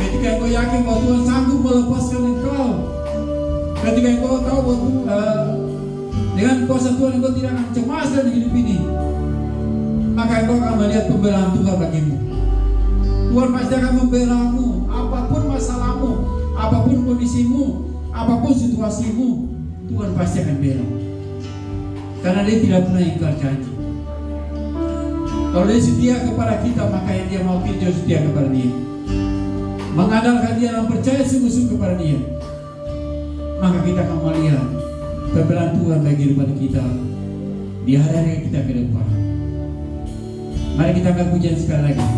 ketika engkau yakin bahwa Tuhan sanggup melepaskan engkau, ketika engkau tahu bahwa dengan kuasa Tuhan engkau tidak akan cemas dalam hidup ini, maka engkau akan melihat pembelaan Tuhan bagimu. Tuhan pasti akan membelamu, apapun masalahmu, apapun kondisimu, apapun situasimu, Tuhan pasti akan bela. Karena Dia tidak pernah ingkar janji. Kalau Dia setia kepada kita, maka yang Dia mau kita setia kepada Dia. Mengandalkan Dia dan percaya sungguh-sungguh kepada Dia, maka kita akan melihat pembelaan Tuhan bagi kepada kita di hari-hari kita ke depan. Mari kita akan pujian sekali lagi.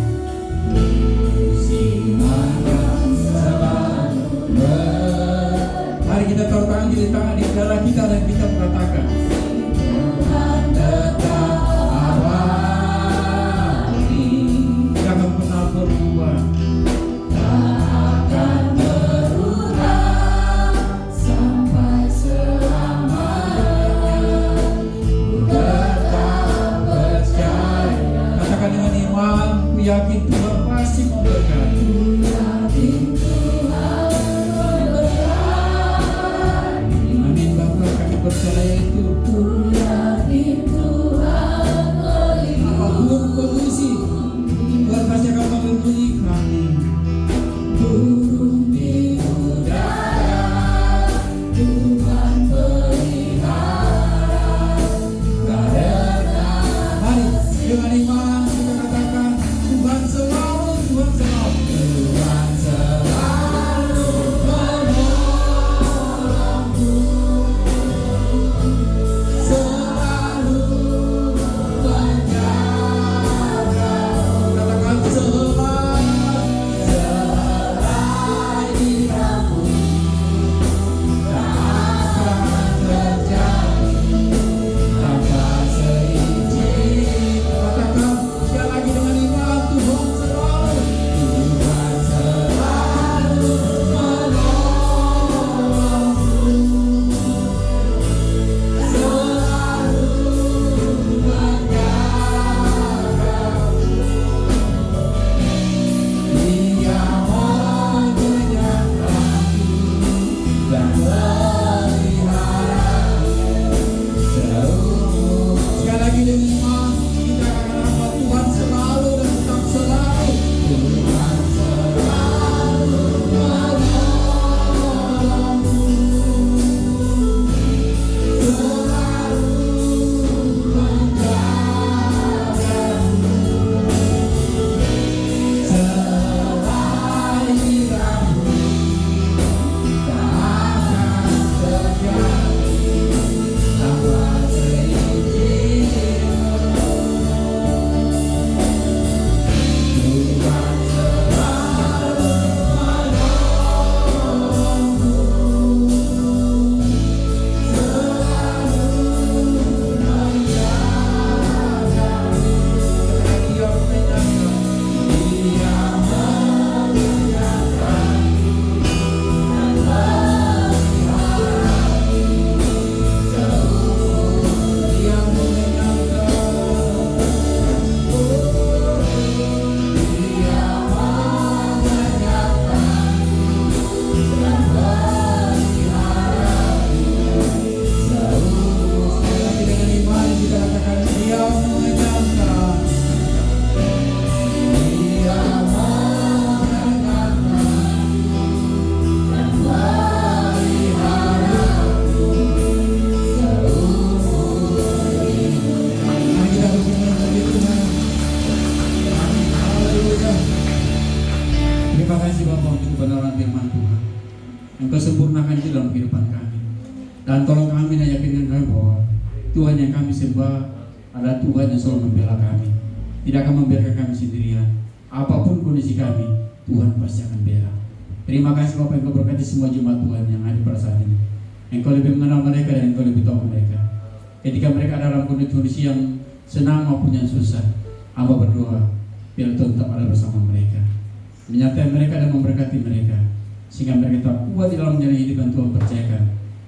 Mari kita taruh tangan di tangan di dalam kita dan kita mengatakan, jangan pernah berubah, takkan berubah sampai Tuhan yang kami sembah adalah Tuhan yang selalu membela kami, tidak akan membiarkan kami sendirian. Apapun kondisi kami, Tuhan pasti akan bela. Terima kasih Bapak, Engkau berkati semua jemaat Tuhan yang hadir pada saat ini. Engkau lebih mengenal mereka dan Engkau lebih tahu mereka. Ketika mereka dalam kondisi yang senang maupun yang susah, hamba berdoa biar Tuhan tetap ada bersama mereka, menyertai mereka dan memberkati mereka, sehingga mereka tetap kuat di dalam menjalani hidup yang Tuhan percayakan,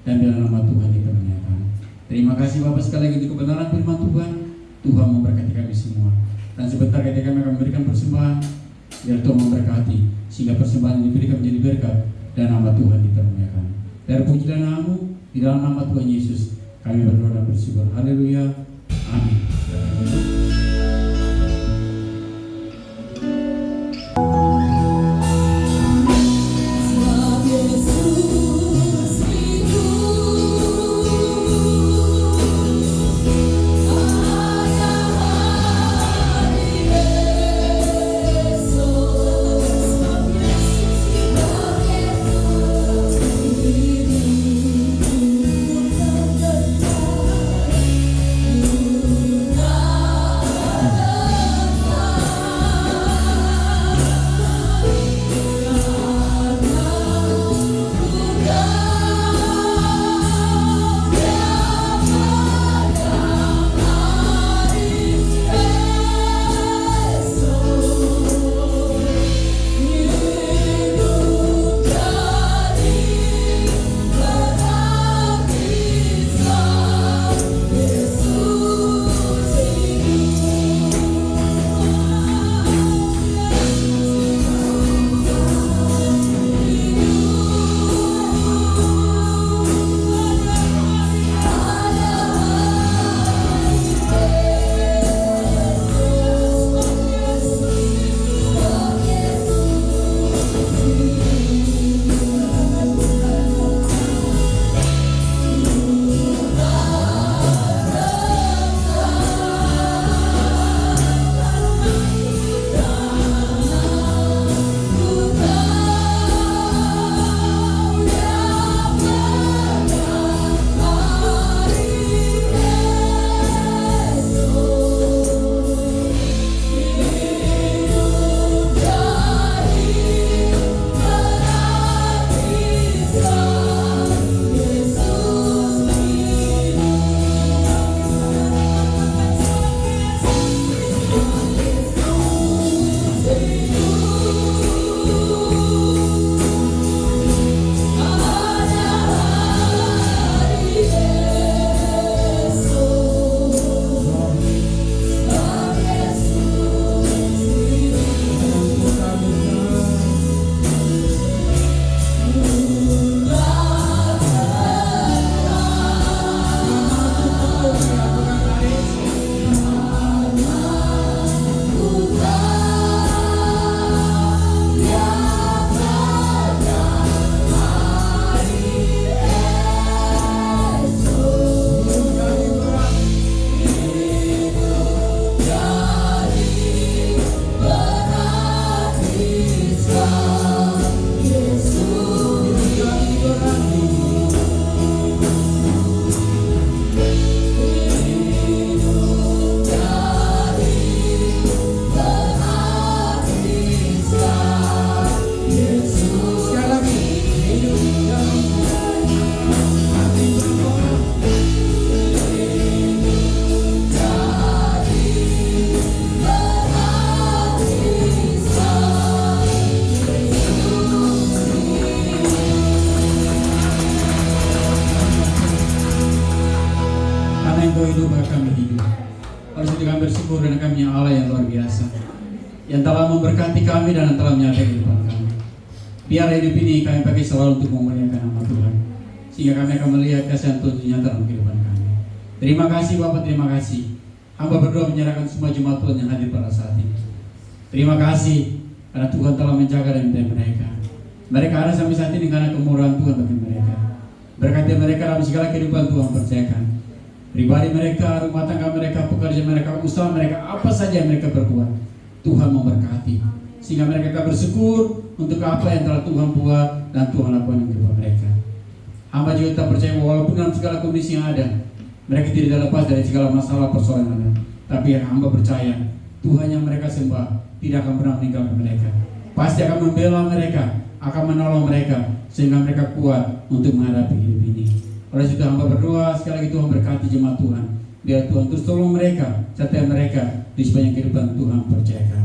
dan biar nama Tuhan dipermuliakan. Terima kasih Bapak sekali lagi untuk kebenaran firman Tuhan. Tuhan memberkati kami semua. Dan sebentar ketika kami akan memberikan persembahan, biar Tuhan memberkati, sehingga persembahan yang diberikan menjadi berkat dan nama Tuhan dipermuliakan. Biar puji dan namamu di dalam nama Tuhan Yesus kami berdoa dan bersyukur. Haleluya. Amin. bersyukur dan kami yang Allah yang luar biasa, yang telah memberkati kami dan yang telah menyertai kehidupan kami. Biar hidup ini kami pakai selalu untuk memuliakan nama Tuhan, sehingga kami akan melihat kasih Tuhan nyata dalam kehidupan kami. Terima kasih Bapak, terima kasih. Hamba berdoa menyerahkan semua jemaat Tuhan yang hadir pada saat ini. Terima kasih karena Tuhan telah menjaga dan menjaga mereka. Mereka ada sampai saat ini karena kemurahan Tuhan bagi mereka. Berkati mereka dalam segala kehidupan Tuhan percayakan. Pribadi mereka, rumah tangga mereka, pekerjaan mereka, usaha mereka, apa saja yang mereka berbuat, Tuhan memberkati. Sehingga mereka bersyukur untuk apa yang telah Tuhan buat dan Tuhan lakukan di kehidupan mereka. Hamba juga tak percaya walaupun dalam segala kondisi yang ada, Mereka tidak lepas dari segala masalah persoalan yang ada. Tapi yang hamba percaya, Tuhan yang mereka sembah tidak akan pernah meninggalkan mereka. Pasti akan membela mereka, akan menolong mereka, sehingga mereka kuat untuk menghadapi hidup ini. Oleh itu hamba berdoa, sekali lagi Tuhan berkati jemaat Tuhan. Biar Tuhan terus tolong mereka, serta mereka di sepanjang kehidupan Tuhan percayakan.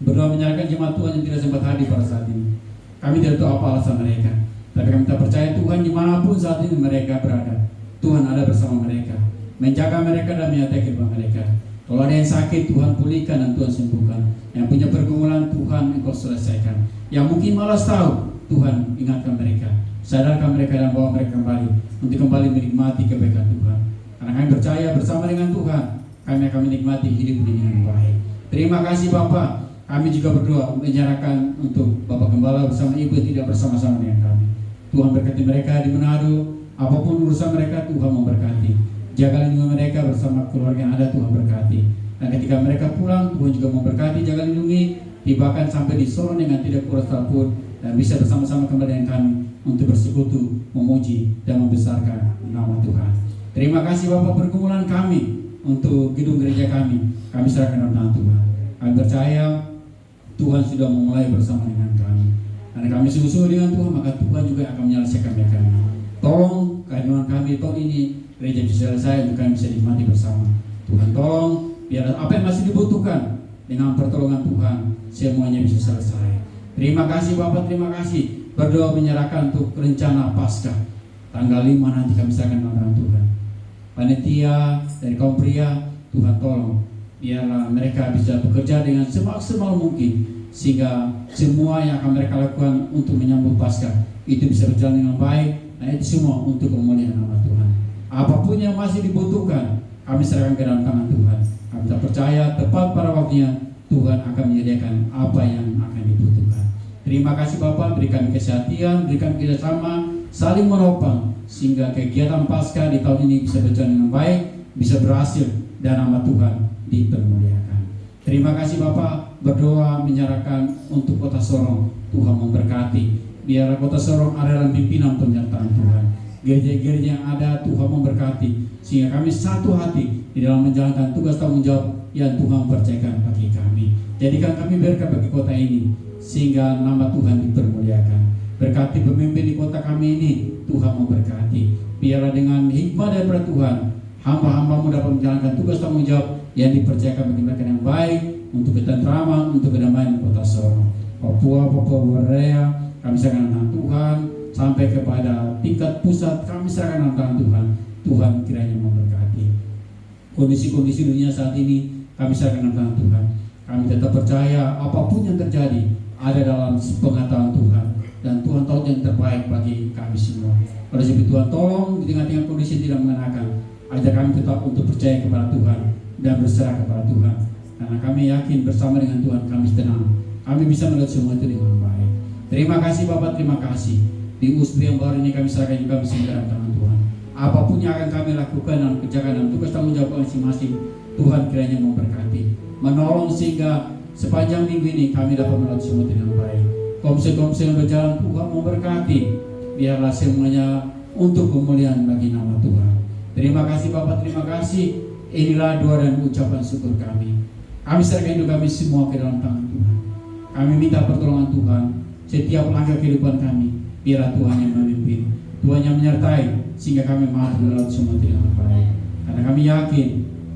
Berdoa menyerahkan jemaat Tuhan yang tidak sempat hadir pada saat ini. Kami tidak tahu apa alasan mereka, tapi kami tak percaya Tuhan dimanapun saat ini mereka berada, Tuhan ada bersama mereka, menjaga mereka dan menyertai kehidupan mereka. Kalau ada yang sakit, Tuhan pulihkan dan Tuhan sembuhkan. Yang punya pergumulan, Tuhan Engkau selesaikan. Yang mungkin malas tahu, Tuhan ingatkan mereka, sadarkan mereka dan bawa mereka kembali untuk kembali menikmati kebaikan Tuhan. Karena kami percaya bersama dengan Tuhan, kami akan menikmati hidup ini dengan baik. Terima kasih Bapak. Kami juga berdoa menyerahkan untuk Bapak Gembala bersama Ibu yang tidak bersama-sama dengan kami. Tuhan berkati mereka di Manado, apapun urusan mereka Tuhan memberkati. Jaga lindungi mereka bersama keluarga yang ada, Tuhan berkati. Dan ketika mereka pulang, Tuhan juga memberkati, jaga lindungi, tibakan sampai di Solo dengan tidak kurang pun, dan bisa bersama-sama kembali dengan kami untuk bersekutu, memuji dan membesarkan nama Tuhan. Terima kasih Bapak pergumulan kami untuk gedung gereja kami serahkan dalam tangan Tuhan. Kami percaya Tuhan sudah memulai bersama dengan kami. Karena kami sungguh-sungguh dengan Tuhan, maka Tuhan juga akan menyelesaikan mereka. Tolong kehadiran kami tahun ini gereja bisa selesai untuk kami bisa nikmati bersama. Tuhan tolong biar apa yang masih dibutuhkan dengan pertolongan Tuhan semuanya bisa selesai. Terima kasih Bapak, terima kasih. Berdoa menyerahkan untuk rencana Paskah tanggal 5 nanti kami serahkan dalam Tuhan. Panitia dari kaum pria, Tuhan tolong biarlah mereka bisa bekerja dengan semaksimal mungkin sehingga semua yang akan mereka lakukan untuk menyambut Paskah itu bisa berjalan dengan baik. Nah itu semua untuk kemuliaan nama Tuhan. Apapun yang masih dibutuhkan kami serahkan ke dalam tangan Tuhan. Kami tak percaya tepat pada waktunya Tuhan akan menyediakan apa yang akan dibutuhkan. Terima kasih Bapak, berikan kesehatan, berikan kerjasama, saling menopang sehingga kegiatan Paskah di tahun ini bisa berjalan dengan baik, bisa berhasil dan nama Tuhan dipermuliakan. Terima kasih Bapak, berdoa menyerahkan untuk Kota Sorong, Tuhan memberkati. Biarlah Kota Sorong ada dalam pimpinan penyertaan Tuhan. Gereja-gereja yang ada Tuhan memberkati sehingga kami satu hati di dalam menjalankan tugas tanggung jawab yang Tuhan percayakan bagi kami. Jadikan kami berkat bagi kota ini sehingga nama Tuhan dipermuliakan. Berkati pemimpin di kota kami ini, Tuhan memberkati. Biarlah dengan hikmah daripada Tuhan, hamba-hambamu dapat menjalankan tugas tanggung jawab yang dipercayakan bagi mereka yang baik untuk ketentraman, untuk kedamaian kota Sorong. Papua Barat, kami serahkan dalam Tuhan sampai kepada tingkat pusat kami serahkan dalam tangan Tuhan. Tuhan kiranya memberkati. Kondisi-kondisi dunia saat ini kami serahkan dalam tangan Tuhan. Kami tetap percaya apapun yang terjadi ada dalam pengetahuan Tuhan dan Tuhan tahu yang terbaik bagi kami semua. Oleh sebab itu Tuhan tolong di tengah-tengah kondisi yang tidak mengenakan, ajar kami tetap untuk percaya kepada Tuhan dan berserah kepada Tuhan. Karena kami yakin bersama dengan Tuhan kami tenang. Kami bisa melihat semua itu dengan baik. Terima kasih Bapak, terima kasih. Di USB yang baru ini kami serahkan juga kami dalam tangan Tuhan. Apapun yang akan kami lakukan dalam kerjakan dan tugas tanggung jawab masing-masing, Tuhan kiranya memberkati, menolong sehingga sepanjang minggu ini kami dapat melihat semua dengan baik. Komsel-komsel yang berjalan Tuhan memberkati. Biarlah semuanya untuk kemuliaan bagi nama Tuhan. Terima kasih Bapak, terima kasih. Inilah doa dan ucapan syukur kami. Kami serahkan hidup kami semua ke dalam tangan Tuhan. Kami minta pertolongan Tuhan setiap langkah kehidupan kami. Biarlah Tuhan yang memimpin, Tuhan yang menyertai sehingga kami mampu melakukan semua dengan baik. Karena kami yakin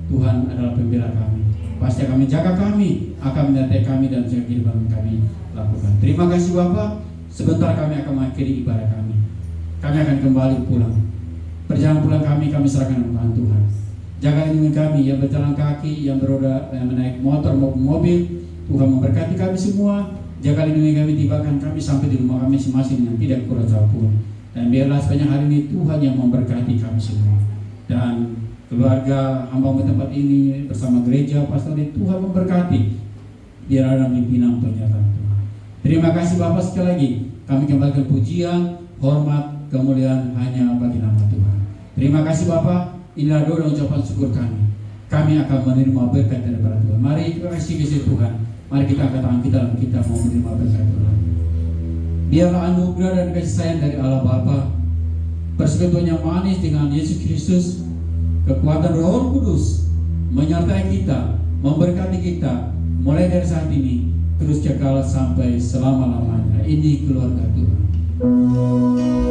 Tuhan adalah pembela kami. Pasti akan menjaga kami, akan menyertai kami dan menjaga kehidupan kami lakukan. Terima kasih Bapak. Sebentar kami akan mengakhiri ibadah kami. Kami akan kembali pulang. Perjalanan pulang kami serahkan dalam tangan Tuhan. Jaga lindungi kami yang berjalan kaki, yang beroda, yang menaik motor maupun mobil. Tuhan memberkati kami semua. Jaga lindungi kami, tibakan kami sampai di rumah kami masing-masing yang tidak kurang jauh pun. Dan biarlah sepanjang hari ini Tuhan yang memberkati kami semua. Dan keluarga hamba tempat ini bersama gereja pastor ini Tuhan memberkati. Biar ada pimpinan penyertaan Tuhan. Terima kasih Bapak sekali lagi. Kami kembalikan pujian, hormat, kemuliaan hanya bagi nama Tuhan. Terima kasih Bapak. Inilah doa dan ucapan syukur kami. Kami akan menerima berkat daripada Tuhan. Mari kita kasih Tuhan. Mari kita angkat tangan kita dan kita mau menerima berkat Tuhan. Biarlah anugerah dan kasih sayang dari Allah Bapa, persekutuan yang manis dengan Yesus Kristus, kekuatan Roh Kudus menyertai kita, memberkati kita mulai dari saat ini terus kekal sampai selama-lamanya. Ini keluarga Tuhan.